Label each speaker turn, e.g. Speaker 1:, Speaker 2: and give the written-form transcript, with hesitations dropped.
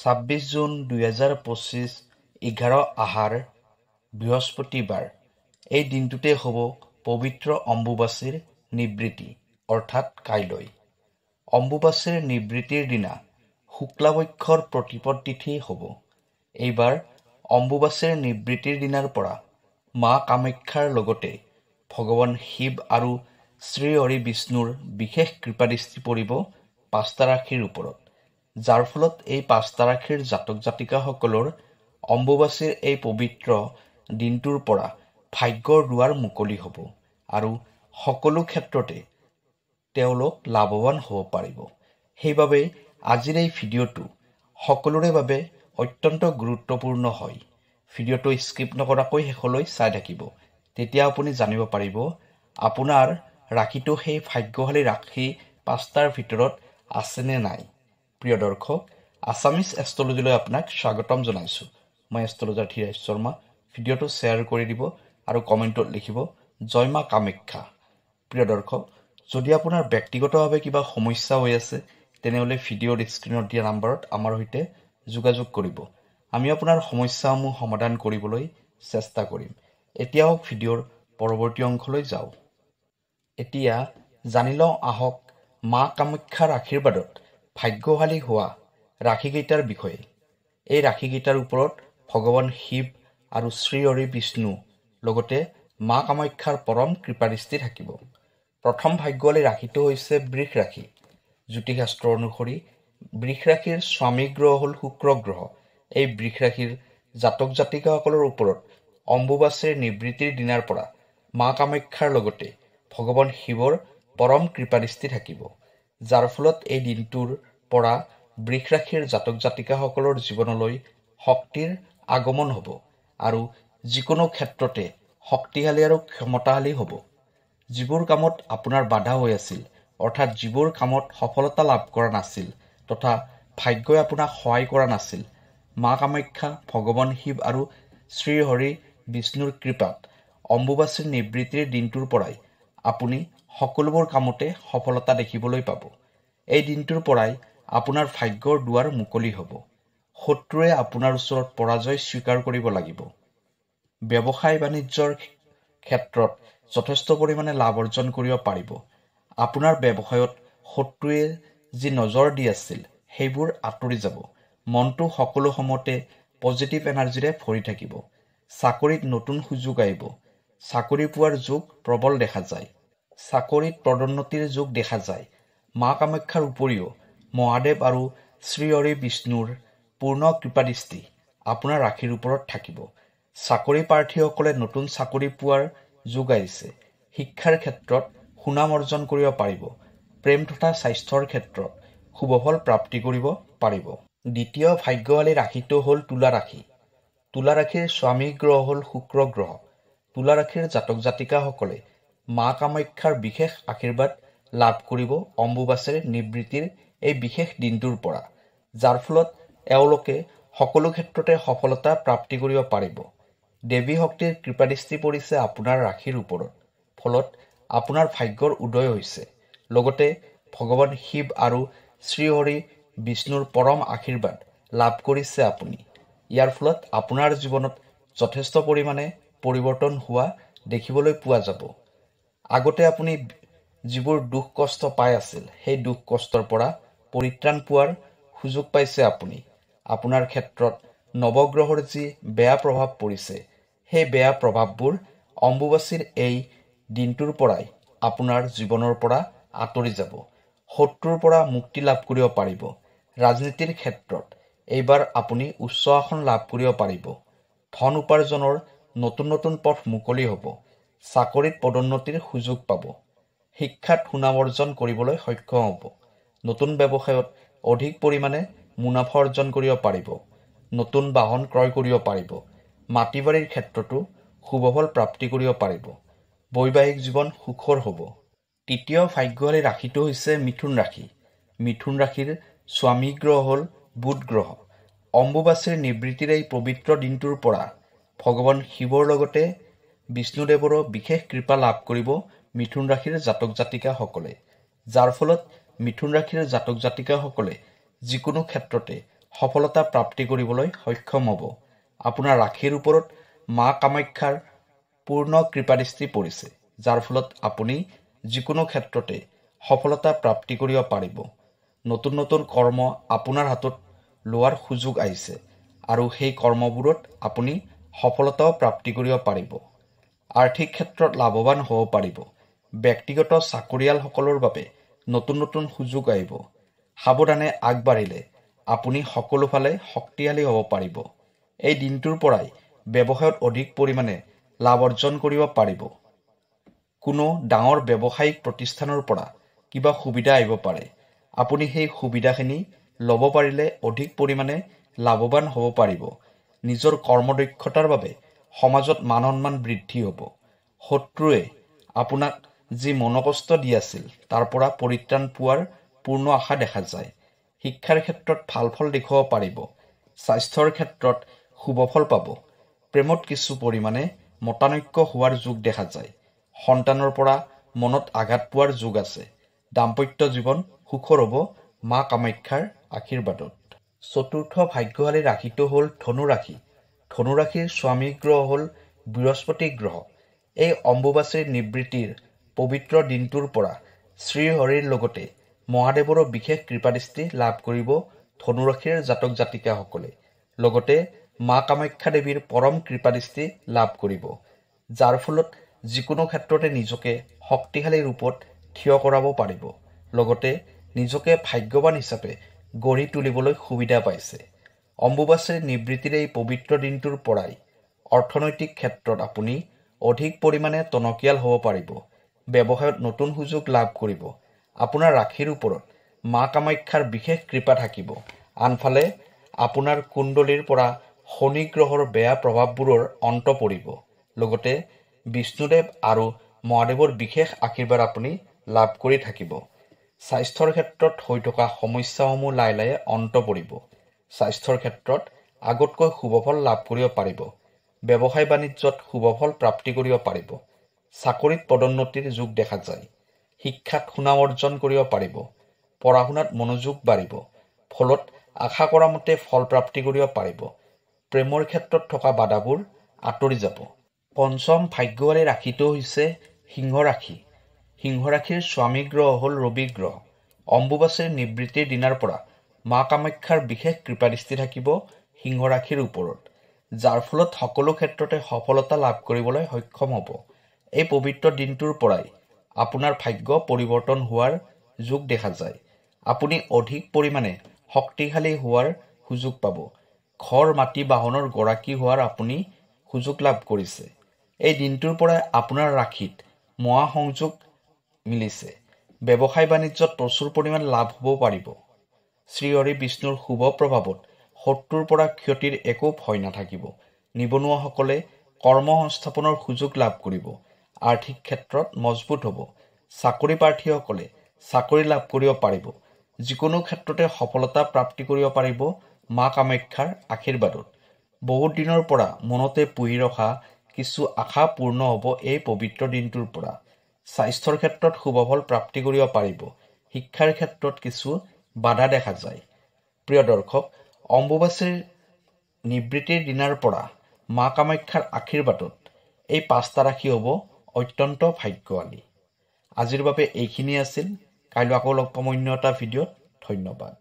Speaker 1: 26 June 2025 11 আহাৰ বৃহস্পতিবাৰ। এই দিনটোতে হ'ব পবিত্ৰ অম্বুবাচীৰ নিবৃত্তি অৰ্থাৎ কাইলৈ। অম্বুবাচীৰ নিবৃত্তিৰ দিনা শুক্লাপক্ষৰ প্ৰতিপদ তিথি হ'ব। এইবাৰ অম্বুবাচীৰ নিবৃত্তিৰ দিনাৰ পৰা মা কামাখ্যাৰ লগতে ভগৱান শিৱ আৰু শ্ৰীহৰি বিষ্ণুৰ বিশেষ কৃপাদৃষ্টি পৰিব 5টা ৰাশিৰ ওপৰত, যাৰ ফলত এই 5টা ৰাশিৰ জাতক জাতিকাসকলৰ অম্বুবাচীৰ এই পবিত্ৰ দিনটোৰ পৰা ভাগ্যৰ দুৱাৰ মুকলি হ'ব আৰু সকলো ক্ষেত্ৰতে তেওঁলোক লাভৱান হ'ব পাৰিব। সেইবাবে আজিৰ এই ভিডিঅ'টো সকলোৰে বাবে অত্যন্ত গুৰুত্বপূৰ্ণ হয়। ভিডিঅ'টো স্কিপ নকৰাকৈ শেষলৈ চাই থাকিব, তেতিয়া আপুনি জানিব পাৰিব আপোনাৰ ৰাশিটো সেই ভাগ্যশালী ৰাশি 5টাৰ ভিতৰত আছেনে নাই। প্ৰিয় দৰ্শক, আছামিজ এষ্ট্ৰলজীলৈ আপোনাক স্বাগতম জনাইছোঁ। মই এষ্ট্ৰলজাৰ ধীৰাজ শৰ্মা। ভিডিঅ'টো শ্বেয়াৰ কৰি দিব আৰু কমেণ্টত লিখিব জয় মা কামাখ্যা। প্ৰিয় দৰ্শক, যদি আপোনাৰ ব্যক্তিগতভাৱে কিবা সমস্যা হৈ আছে তেনেহ'লে ভিডিঅ'ৰ স্ক্ৰীণত দিয়া নাম্বাৰত আমাৰ সৈতে যোগাযোগ কৰিব। আমি আপোনাৰ সমস্যাসমূহ সমাধান কৰিবলৈ চেষ্টা কৰিম। এতিয়া ভিডিঅ'ৰ পৰৱৰ্তী অংশলৈ যাওঁ। এতিয়া জানি লওঁ আহক মা কামাখ্যাৰ আশীৰ্বাদত ভাগ্যশালী হোৱা ৰাশিকেইটাৰ বিষয়ে। এই ৰাশিকেইটাৰ ওপৰত ভগৱান শিৱ আৰু শ্ৰীহৰি বিষ্ণু লগতে মা কামাখ্যাৰ পৰম কৃপাদৃষ্টি থাকিব। প্ৰথম ভাগ্যশালী ৰাশিটো হৈছে বৃষ ৰাশি। জ্যোতিষশাস্ত্ৰ অনুসৰি বৃষ ৰাশিৰ স্বামী গ্ৰহ হ'ল শুক্ৰ গ্ৰহ। এই বৃষ ৰাশিৰ জাতক জাতিকাসকলৰ ওপৰত অম্বুবাচীৰ নিবৃত্তিৰ দিনাৰ পৰা মা কামাখ্যাৰ লগতে ভগৱান শিৱৰ পৰম কৃপাদৃষ্টি থাকিব, যাৰ ফলত এই দিনটোৰ পৰা বৃষ ৰাশিৰ জাতক জাতিকাসকলৰ জীৱনলৈ শক্তিৰ আগমন হ'ব আৰু যিকোনো ক্ষেত্ৰতে শক্তিশালী আৰু ক্ষমতাশালী হ'ব। যিবোৰ কামত আপোনাৰ বাধা হৈ আছিল, অৰ্থাৎ যিবোৰ কামত সফলতা লাভ কৰা নাছিল তথা ভাগ্যই আপোনাক সহায় কৰা নাছিল, মা কামাখ্যা, ভগৱান শিৱ আৰু শ্ৰীহৰি বিষ্ণুৰ কৃপাত অম্বুবাচীৰ নিবৃত্তিৰ দিনটোৰ পৰাই আপুনি সকলোবোৰ কামতে সফলতা দেখিবলৈ পাব। এই দিনটোৰ পৰাই আপোনাৰ ভাগ্যৰ দুৱাৰ মুকলি হ'ব। শত্ৰুৱে আপোনাৰ ওচৰত পৰাজয় স্বীকাৰ কৰিব লাগিব। ব্যৱসায় বাণিজ্যৰ ক্ষেত্ৰত যথেষ্ট পৰিমাণে লাভ অৰ্জন কৰিব পাৰিব। আপোনাৰ ব্যৱসায়ত শত্ৰুৱে যি নজৰ দি আছিল সেইবোৰ আঁতৰি যাব। মনটো সকলো সময়তে পজিটিভ এনাৰ্জিৰে ভৰি থাকিব। চাকৰিত নতুন সুযোগ আহিব। চাকৰি পোৱাৰ যোগ প্ৰবল দেখা যায়। চাকৰিত পদোন্নতিৰ যোগ দেখা যায়। মা কামাখ্যাৰ উপৰিও মহাদেৱ আৰু শ্ৰীহৰি বিষ্ণুৰ পূৰ্ণ কৃপাদৃষ্টি আপোনাৰ ৰাশিৰ ওপৰত থাকিব। চাকৰি প্ৰাৰ্থীসকলে নতুন চাকৰি পোৱাৰ যোগ আহিছে। শিক্ষাৰ ক্ষেত্ৰত সুনাম অৰ্জন কৰিব পাৰিব। প্ৰেম তথা স্বাস্থ্যৰ ক্ষেত্ৰত শুভফল প্ৰাপ্তি কৰিব পাৰিব। দ্বিতীয় ভাগ্যশালী ৰাশিটো হ'ল তুলা ৰাশি। তুলা ৰাশিৰ স্বামী গ্ৰহ হ'ল শুক্ৰ গ্ৰহ। তুলা ৰাশিৰ জাতক জাতিকাসকলে মা কামাখ্যাৰ বিশেষ আশীৰ্বাদ লাভ কৰিব অম্বুবাচীৰ নিবৃত্তিৰ এই বিশেষ দিনটোৰ পৰা, যাৰ ফলত এওঁলোকে সকলো ক্ষেত্ৰতে সফলতা প্ৰাপ্তি কৰিব পাৰিব। দেৱী শক্তিৰ কৃপাদৃষ্টি পৰিছে আপোনাৰ ৰাশিৰ ওপৰত, ফলত আপোনাৰ ভাগ্যৰ উদয় হৈছে। লগতে ভগৱান শিৱ আৰু শ্ৰীহৰি বিষ্ণুৰ পৰম আশীৰ্বাদ লাভ কৰিছে আপুনি। ইয়াৰ ফলত আপোনাৰ জীৱনত যথেষ্ট পৰিমাণে পৰিৱৰ্তন হোৱা দেখিবলৈ পোৱা যাব। আগতে আপুনি যিবোৰ দুখ কষ্ট পাই আছিল সেই দুখ কষ্টৰ পৰা পৰিত্ৰাণ পোৱাৰ সুযোগ পাইছে আপুনি। আপোনাৰ ক্ষেত্ৰত নৱগ্ৰহৰ যি বেয়া প্ৰভাৱ পৰিছে সেই বেয়া প্ৰভাৱবোৰ অম্বুবাচীৰ এই দিনটোৰ পৰাই আপোনাৰ জীৱনৰ পৰা আঁতৰি যাব। শত্ৰুৰ পৰা মুক্তি লাভ কৰিব পাৰিব। ৰাজনীতিৰ ক্ষেত্ৰত এইবাৰ আপুনি উচ্চ আসন লাভ কৰিব পাৰিব। ধন উপাৰ্জনৰ নতুন নতুন পথ মুকলি হ'ব। চাকৰিত পদোন্নতিৰ সুযোগ পাব। শিক্ষাত সুনাম অৰ্জন কৰিবলৈ সক্ষম হ'ব। নতুন ব্যৱসায়ত অধিক পৰিমাণে মুনাফা অৰ্জন কৰিব পাৰিব। নতুন বাহন ক্ৰয় কৰিব পাৰিব। মাটি বাৰীৰ ক্ষেত্ৰতো শুভফল প্ৰাপ্তি কৰিব পাৰিব। বৈবাহিক জীৱন সুখৰ হ'ব। তৃতীয় ভাগ্যশালী ৰাশিটো হৈছে মিথুন ৰাশি। মিথুন ৰাশিৰ স্বামী গ্ৰহ হ'ল বুধ গ্ৰহ। অম্বুবাচীৰ নিবৃত্তিৰ এই পবিত্ৰ দিনটোৰ পৰা ভগৱান শিৱৰ লগতে বিষ্ণুদেৱৰো বিশেষ কৃপা লাভ কৰিব মিথুন ৰাশিৰ জাতক জাতিকাসকলে, যাৰ ফলত মিথুন ৰাশিৰ জাতক জাতিকাসকলে যিকোনো ক্ষেত্ৰতে সফলতা প্ৰাপ্তি কৰিবলৈ সক্ষম হ'ব। আপোনাৰ ৰাশিৰ ওপৰত মা কামাখ্যাৰ পূৰ্ণ কৃপাদৃষ্টি পৰিছে, যাৰ ফলত আপুনি যিকোনো ক্ষেত্ৰতে সফলতা প্ৰাপ্তি কৰিব পাৰিব। নতুন নতুন কৰ্ম আপোনাৰ হাতত লোৱাৰ সুযোগ আহিছে আৰু সেই কৰ্মবোৰত আপুনি সফলতাও প্ৰাপ্তি কৰিব পাৰিব। আৰ্থিক ক্ষেত্ৰত লাভৱান হ'ব পাৰিব। ব্যক্তিগত চাকৰিয়ালসকলৰ বাবে নতুন নতুন সুযোগ আহিব। সাৱধানে আগবাঢ়িলে আপুনি সকলোফালে শক্তিশালী হ'ব পাৰিব। এই দিনটোৰ পৰাই ব্যৱসায়ত অধিক পৰিমাণে লাভ অৰ্জন কৰিব পাৰিব। কোনো ডাঙৰ ব্যৱসায়িক প্ৰতিষ্ঠানৰ পৰা কিবা সুবিধা আহিব পাৰে। আপুনি সেই সুবিধাখিনি ল'ব পাৰিলে অধিক পৰিমাণে লাভৱান হ'ব পাৰিব। নিজৰ কৰ্মদক্ষতাৰ বাবে সমাজত মান সন্মান বৃদ্ধি হ'ব। শত্ৰুৱে আপোনাক যি মনোকষ্ট দি আছিল তাৰ পৰা পৰিত্ৰাণ পোৱাৰ পূৰ্ণ আশা দেখা যায়। শিক্ষাৰ ক্ষেত্ৰত ভাল ফল দেখুৱাব পাৰিব। স্বাস্থ্যৰ ক্ষেত্ৰত শুভ ফল পাব। প্ৰেমত কিছু পৰিমাণে মতানৈক্য হোৱাৰ যোগ দেখা যায়। সন্তানৰ পৰা মনত আঘাত পোৱাৰ যোগ আছে। দাম্পত্য জীৱন সুখৰ হ'ব মা কামাখ্যাৰ আশীৰ্বাদত। চতুৰ্থ ভাগ্যশালী ৰাশিটো হ'ল ধনু ৰাশি। ধনু ৰাশিৰ স্বামী গ্ৰহ হ'ল বৃহস্পতি গ্ৰহ। এই অম্বুবাচীৰ নিবৃত্তিৰ পবিত্ৰ দিনটোৰ পৰা শ্ৰীহৰিৰ লগতে মহাদেৱৰো বিশেষ কৃপাদৃষ্টি লাভ কৰিব ধনু ৰাশিৰ জাতক জাতিকাসকলে। লগতে মা কামাখ্যা দেৱীৰ পৰম কৃপাদৃষ্টি লাভ কৰিব, যাৰ ফলত যিকোনো ক্ষেত্ৰতে নিজকে শক্তিশালী ৰূপত থিয় কৰাব পাৰিব। লগতে নিজকে ভাগ্যৱান হিচাপে গঢ়ি তুলিবলৈ সুবিধা পাইছে। অম্বুবাচীৰ নিবৃত্তিৰ এই পবিত্ৰ দিনটোৰ পৰাই অৰ্থনৈতিক ক্ষেত্ৰত আপুনি অধিক পৰিমাণে টনকিয়াল হ'ব পাৰিব। ব্যৱসায়ত নতুন সুযোগ লাভ কৰিব। আপোনাৰ ৰাশিৰ ওপৰত মা কামাখ্যাৰ বিশেষ কৃপা থাকিব। আনফালে আপোনাৰ কুণ্ডলীৰ পৰা শনি গ্ৰহৰ বেয়া প্ৰভাৱবোৰৰ অন্ত পৰিব। লগতে বিষ্ণুদেৱ আৰু মহাদেৱৰ বিশেষ আশীৰ্বাদ আপুনি লাভ কৰি থাকিব। স্বাস্থ্যৰ ক্ষেত্ৰত হৈ থকা সমস্যাসমূহ লাহে লাহে অন্ত পৰিব। স্বাস্থ্যৰ ক্ষেত্ৰত আগতকৈ শুভফল লাভ কৰিব পাৰিব। ব্যৱসায় বাণিজ্যত শুভফল প্ৰাপ্তি কৰিব পাৰিব। চাকৰিত পদোন্নতিৰ যোগ দেখা যায়। শিক্ষাত সুনাম অৰ্জন কৰিব পাৰিব। পঢ়া শুনাত মনোযোগ বাঢ়িব। ফলত আশা কৰা মতে ফল প্ৰাপ্তি কৰিব পাৰিব। প্ৰেমৰ ক্ষেত্ৰত থকা বাধাবোৰ আঁতৰি যাব। পঞ্চম ভাগ্যশালী ৰাশিটো হৈছে সিংহ ৰাশি। সিংহ ৰাশিৰ স্বামী গ্ৰহ হ'ল ৰবি গ্ৰহ। অম্বুবাচীৰ নিবৃত্তিৰ দিনাৰ পৰা মা কামাখ্যাৰ বিশেষ কৃপাদৃষ্টি থাকিব সিংহ ৰাশিৰ ওপৰত, যাৰ ফলত সকলো ক্ষেত্ৰতে সফলতা লাভ কৰিবলৈ সক্ষম হ'ব। এই পবিত্ৰ দিনটোৰ পৰাই আপোনাৰ ভাগ্য পৰিৱৰ্তন হোৱাৰ যোগ দেখা যায়। আপুনি অধিক পৰিমাণে শক্তিশালী হোৱাৰ সুযোগ পাব। ঘৰ মাটি বাহনৰ গৰাকী হোৱাৰ আপুনি সুযোগ লাভ কৰিছে। এই দিনটোৰ পৰাই আপোনাৰ ৰাশিত মহাসংযোগ মিলিছে। ব্যৱসায় বাণিজ্যত প্ৰচুৰ পৰিমাণ লাভ হ'ব পাৰিব। শ্ৰীহৰি বিষ্ণুৰ শুভ প্ৰভাৱত শত্ৰুৰ পৰা ক্ষতিৰ একো ভয় নাথাকিব। নিবনুৱাসকলে কৰ্ম সংস্থাপনৰ সুযোগ লাভ কৰিব। আৰ্থিক ক্ষেত্ৰত মজবুত হ'ব। চাকৰি প্ৰাৰ্থীসকলে চাকৰি লাভ কৰিব পাৰিব। যিকোনো ক্ষেত্ৰতে সফলতা প্ৰাপ্তি কৰিব পাৰিব মা কামাখ্যাৰ আশীৰ্বাদত। বহুত দিনৰ পৰা মনতে পুহি ৰখা কিছু আশা পূৰ্ণ হ'ব এই পবিত্ৰ দিনটোৰ পৰা। স্বাস্থ্যৰ ক্ষেত্ৰত শুভফল প্ৰাপ্তি কৰিব পাৰিব। শিক্ষাৰ ক্ষেত্ৰত কিছু বাধা দেখা যায়। প্ৰিয় দৰ্শক, অম্বুবাচীৰ নিবৃত্তিৰ দিনাৰ পৰা মা কামাখ্যাৰ আশীৰ্বাদত এই 5টা ৰাশি হ'ব অত্যন্ত ভাগ্যশালী। আজিৰ বাবে এইখিনি আছিল। কাইলৈ আকৌ লগ পাম অন্য এটা ভিডিঅ'ত। ধন্যবাদ।